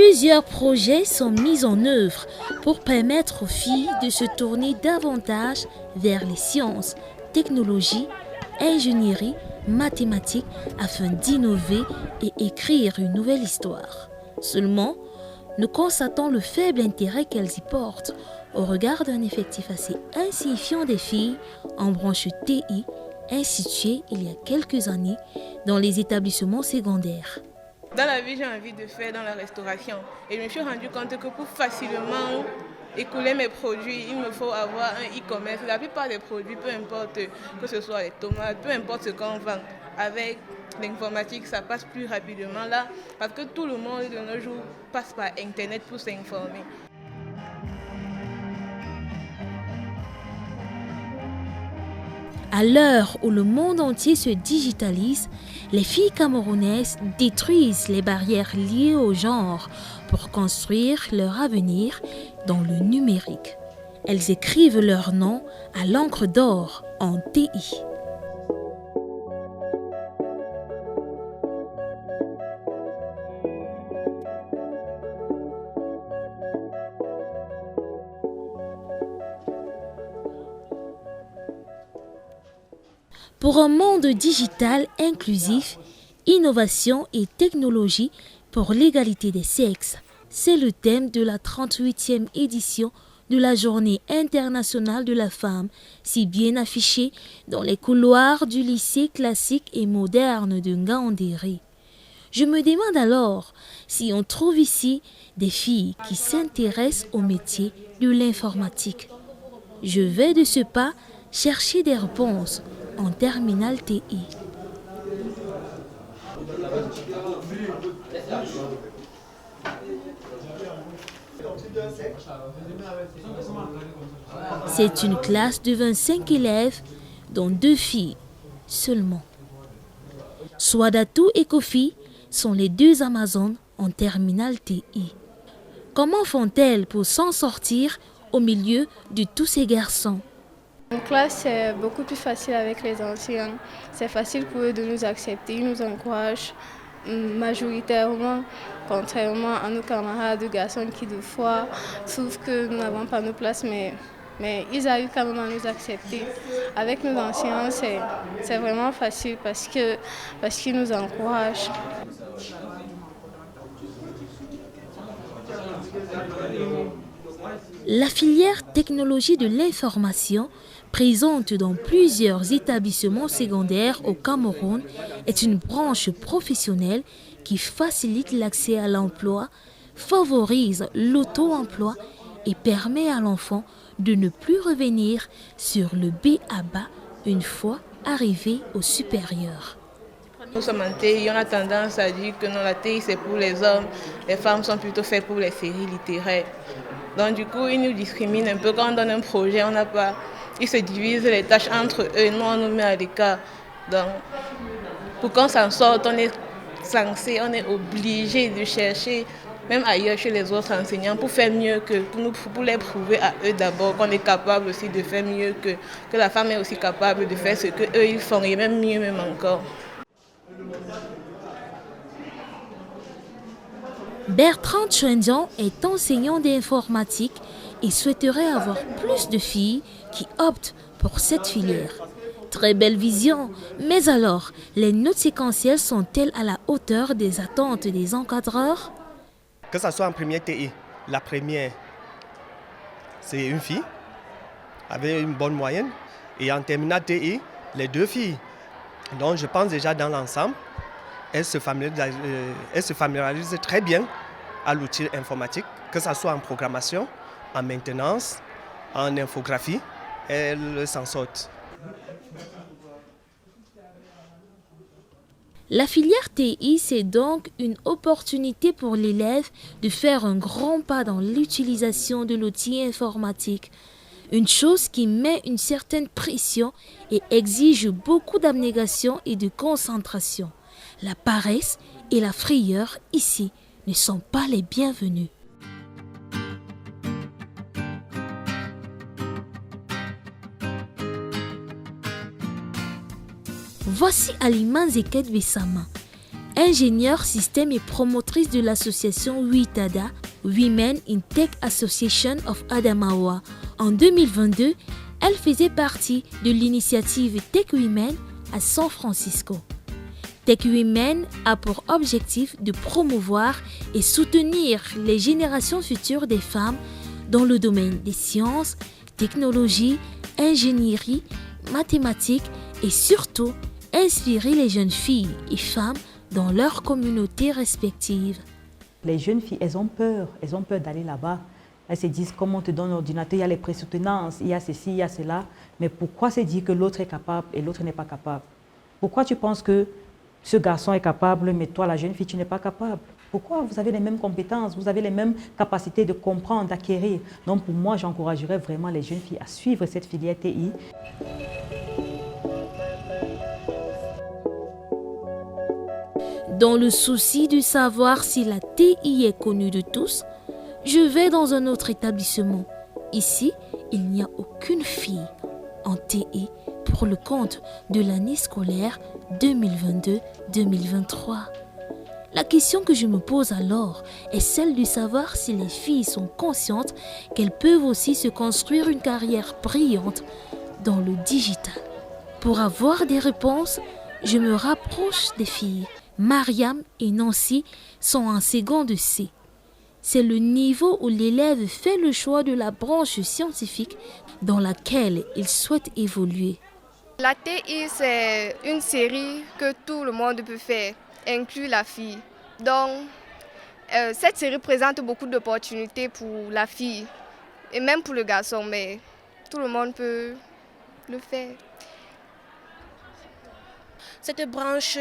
Plusieurs projets sont mis en œuvre pour permettre aux filles de se tourner davantage vers les sciences, technologies, ingénierie, mathématiques afin d'innover et écrire une nouvelle histoire. Seulement, nous constatons le faible intérêt qu'elles y portent au regard d'un effectif assez insignifiant des filles en branche TI instituée il y a quelques années dans les établissements secondaires. Dans la vie, j'ai envie de faire dans la restauration. Et je me suis rendu compte que pour facilement écouler mes produits, il me faut avoir un e-commerce. La plupart des produits, peu importe que ce soit les tomates, peu importe ce qu'on vend, avec l'informatique, ça passe plus rapidement là, parce que tout le monde de nos jours passe par Internet pour s'informer. À l'heure où le monde entier se digitalise, les filles camerounaises détruisent les barrières liées au genre pour construire leur avenir dans le numérique. Elles écrivent leur nom à l'encre d'or en TI. Pour un monde digital inclusif, innovation et technologie pour l'égalité des sexes, c'est le thème de la 38e édition de la Journée internationale de la femme, si bien affichée dans les couloirs du lycée classique et moderne de Ngaoundéré. Je me demande alors si on trouve ici des filles qui s'intéressent au métier de l'informatique. Je vais de ce pas chercher des réponses en terminale TI. C'est une classe de 25 élèves, dont 2 filles seulement. Swadatou et Kofi sont les 2 Amazones en terminale TI. Comment font-elles pour s'en sortir au milieu de tous ces garçons? En classe, c'est beaucoup plus facile avec les anciens. C'est facile pour eux de nous accepter. Ils nous encouragent majoritairement, contrairement à nos camarades de garçons qui, des fois, trouvent que nous n'avons pas nos places, mais ils arrivent quand même à nous accepter. Avec nos anciens, c'est vraiment facile parce qu'ils nous encouragent. La filière technologie de l'information, présente dans plusieurs établissements secondaires au Cameroun, est une branche professionnelle qui facilite l'accès à l'emploi, favorise l'auto-emploi et permet à l'enfant de ne plus revenir sur le b.a.-ba une fois arrivé au supérieur. Nous sommes en TI, on a tendance à dire que non, la TI c'est pour les hommes, les femmes sont plutôt faites pour les séries littéraires. Donc du coup, ils nous discriminent un peu. Quand on donne un projet, on n'a pas... Ils se divisent les tâches entre eux, nous on nous met à l'écart. Donc pour qu'on s'en sorte, on est censé, on est obligé de chercher, même ailleurs chez les autres enseignants, pour faire mieux que, pour les prouver à eux d'abord qu'on est capable aussi de faire mieux que la femme est aussi capable de faire ce qu'eux ils font, et même mieux même encore. Bertrand Tchendian est enseignant d'informatique et souhaiterait avoir plus de filles qui optent pour cette filière. Très belle vision, mais alors, les notes séquentielles sont-elles à la hauteur des attentes des encadreurs? Que ce soit en première TI, la première, c'est une fille avec une bonne moyenne. Et en terminale TI, les 2 filles. Donc je pense déjà dans l'ensemble, elles se familiarisent très bien à l'outil informatique, que ce soit en programmation, en maintenance, en infographie, elles s'en sortent. La filière TI, c'est donc une opportunité pour l'élève de faire un grand pas dans l'utilisation de l'outil informatique. Une chose qui met une certaine pression et exige beaucoup d'abnégation et de concentration. La paresse et la frayeur ici ne sont pas les bienvenues. Voici Alima Zeket Bessama. ingénieure système et promotrice de l'association WITADA, Women in Tech Association of Adamawa. En 2022, elle faisait partie de l'initiative Tech Women à San Francisco. Tech Women a pour objectif de promouvoir et soutenir les générations futures des femmes dans le domaine des sciences, technologies, ingénierie, mathématiques et surtout inspirer les jeunes filles et femmes dans leurs communautés respectives. Les jeunes filles, elles ont peur d'aller là-bas. Elles se disent, comme on te donne l'ordinateur, il y a les présoutenances, il y a ceci, il y a cela. Mais pourquoi se dire que l'autre est capable et l'autre n'est pas capable? Pourquoi tu penses que ce garçon est capable, mais toi, la jeune fille, tu n'es pas capable? Pourquoi? Vous avez les mêmes compétences, vous avez les mêmes capacités de comprendre, d'acquérir. Donc pour moi, j'encouragerais vraiment les jeunes filles à suivre cette filière TI. Dans le souci de savoir si la TI est connue de tous, je vais dans un autre établissement. Ici, il n'y a aucune fille en TI pour le compte de l'année scolaire 2022-2023. La question que je me pose alors est celle de savoir si les filles sont conscientes qu'elles peuvent aussi se construire une carrière brillante dans le digital. Pour avoir des réponses, je me rapproche des filles. Mariam et Nancy sont en seconde C. C'est le niveau où l'élève fait le choix de la branche scientifique dans laquelle il souhaite évoluer. La TI, c'est une série que tout le monde peut faire, inclus la fille. Donc, cette série présente beaucoup d'opportunités pour la fille et même pour le garçon, mais tout le monde peut le faire. Cette branche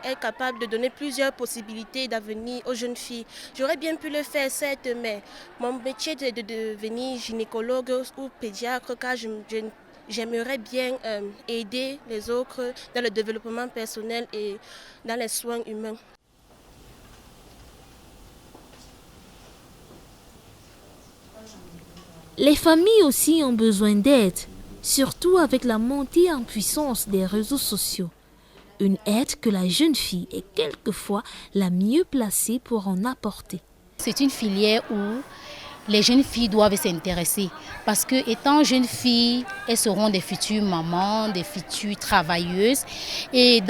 est capable de donner plusieurs possibilités d'avenir aux jeunes filles. J'aurais bien pu le faire, certes, mais mon métier est de devenir gynécologue ou pédiatre, car j'aimerais bien aider les autres dans le développement personnel et dans les soins humains. Les familles aussi ont besoin d'aide, surtout avec la montée en puissance des réseaux sociaux. Une aide que la jeune fille est quelquefois la mieux placée pour en apporter. C'est une filière où les jeunes filles doivent s'intéresser parce que étant jeunes filles, elles seront des futures mamans, des futures travailleuses. Et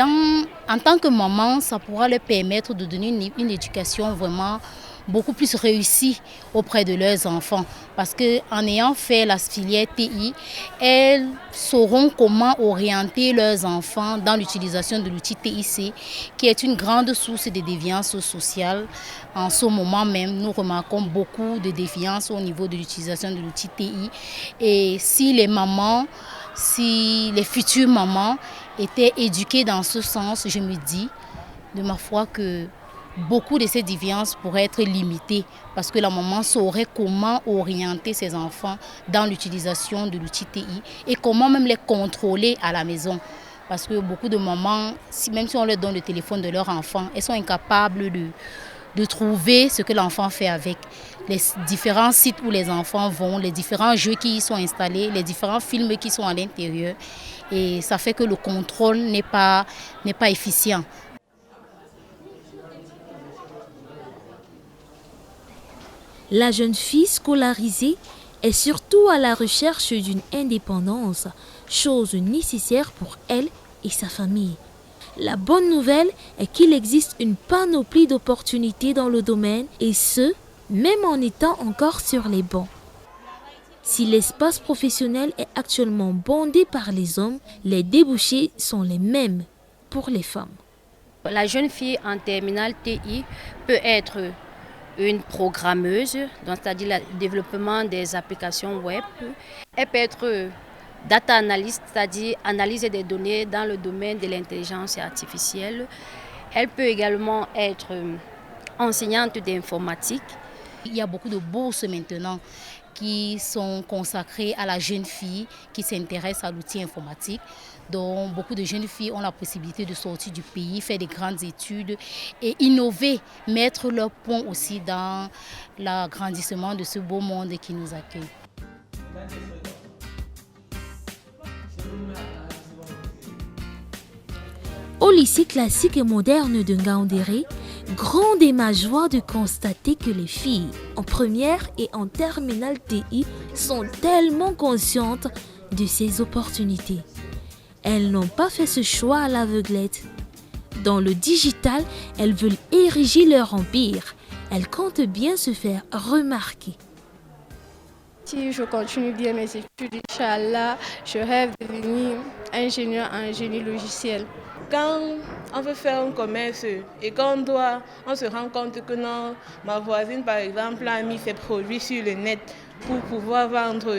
en tant que maman, ça pourra leur permettre de donner une éducation vraiment beaucoup plus réussie auprès de leurs enfants. Parce qu'en ayant fait la filière TI, elles sauront comment orienter leurs enfants dans l'utilisation de l'outil TIC, qui est une grande source de déviance sociale. En ce moment même, nous remarquons beaucoup de déviance au niveau de l'utilisation de l'outil TI. Et si les futures mamans étaient éduquées dans ce sens, je me dis de ma foi que beaucoup de ces déviances pourraient être limitées parce que la maman saurait comment orienter ses enfants dans l'utilisation de l'outil TI et comment même les contrôler à la maison. Parce que beaucoup de mamans, même si on leur donne le téléphone de leur enfant, elles sont incapables de trouver ce que l'enfant fait avec. Les différents sites où les enfants vont, les différents jeux qui y sont installés, les différents films qui sont à l'intérieur. Et ça fait que le contrôle n'est pas efficient. La jeune fille scolarisée est surtout à la recherche d'une indépendance, chose nécessaire pour elle et sa famille. La bonne nouvelle est qu'il existe une panoplie d'opportunités dans le domaine et ce, même en étant encore sur les bancs. Si l'espace professionnel est actuellement bondé par les hommes, les débouchés sont les mêmes pour les femmes. La jeune fille en terminale TI peut être une programmeuse, c'est-à-dire le développement des applications web. Elle peut être data analyst, c'est-à-dire analyse des données dans le domaine de l'intelligence artificielle. Elle peut également être enseignante d'informatique. Il y a beaucoup de bourses maintenant qui sont consacrées à la jeune fille qui s'intéresse à l'outil informatique. Donc, beaucoup de jeunes filles ont la possibilité de sortir du pays, faire des grandes études et innover, mettre leur point aussi dans l'agrandissement de ce beau monde qui nous accueille. Au lycée lycée classique et moderne de Ngaoundéré, grande est ma joie de constater que les filles en première et en terminale TI sont tellement conscientes de ces opportunités. Elles n'ont pas fait ce choix à l'aveuglette. Dans le digital, elles veulent ériger leur empire. Elles comptent bien se faire remarquer. Si je continue bien mes études, Inch'Allah, je rêve de devenir ingénieur en génie logiciel. Quand on veut faire un commerce et on se rend compte que non, ma voisine par exemple a mis ses produits sur le net pour pouvoir vendre.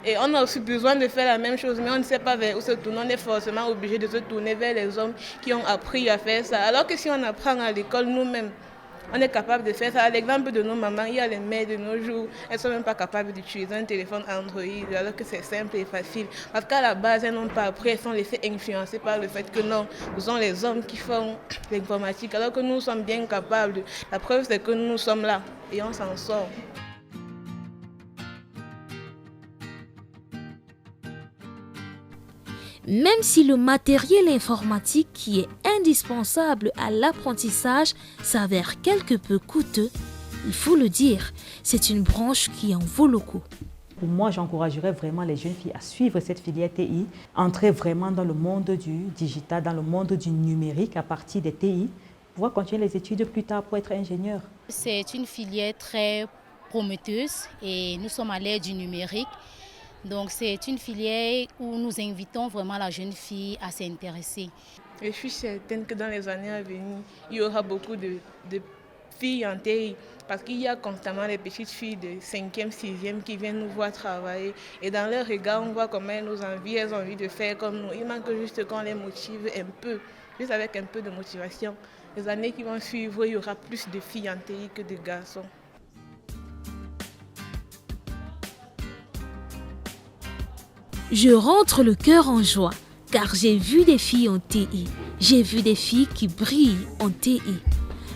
Et on a aussi besoin de faire la même chose, mais on ne sait pas vers où se tourner. On est forcément obligé de se tourner vers les hommes qui ont appris à faire ça. Alors que si on apprend à l'école nous-mêmes, on est capable de faire ça. À l'exemple de nos mamans, il y a les mères de nos jours, elles ne sont même pas capables d'utiliser un téléphone Android, alors que c'est simple et facile. Parce qu'à la base, elles n'ont pas appris, elles sont laissées influencer par le fait que non, ce sont les hommes qui font l'informatique, alors que nous sommes bien capables. La preuve, c'est que nous sommes là et on s'en sort. Même si le matériel informatique qui est indispensable à l'apprentissage s'avère quelque peu coûteux, il faut le dire, c'est une branche qui en vaut le coup. Pour moi, j'encouragerais vraiment les jeunes filles à suivre cette filière TI, entrer vraiment dans le monde du digital, dans le monde du numérique à partir des TI, pouvoir continuer les études plus tard pour être ingénieur. C'est une filière très prometteuse et nous sommes à l'ère du numérique. Donc c'est une filière où nous invitons vraiment la jeune fille à s'intéresser. Et je suis certaine que dans les années à venir, il y aura beaucoup de filles en TI parce qu'il y a constamment les petites filles de 5e, 6e qui viennent nous voir travailler. Et dans leur regard, on voit comment elles nous envient, elles ont envie de faire comme nous. Il manque juste qu'on les motive un peu, juste avec un peu de motivation. Les années qui vont suivre, il y aura plus de filles en TI que de garçons. Je rentre le cœur en joie, car j'ai vu des filles en TI. J'ai vu des filles qui brillent en TI.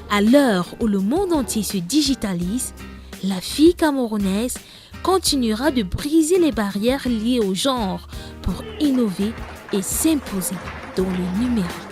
À l'heure où le monde entier se digitalise, la fille camerounaise continuera de briser les barrières liées au genre pour innover et s'imposer dans le numérique.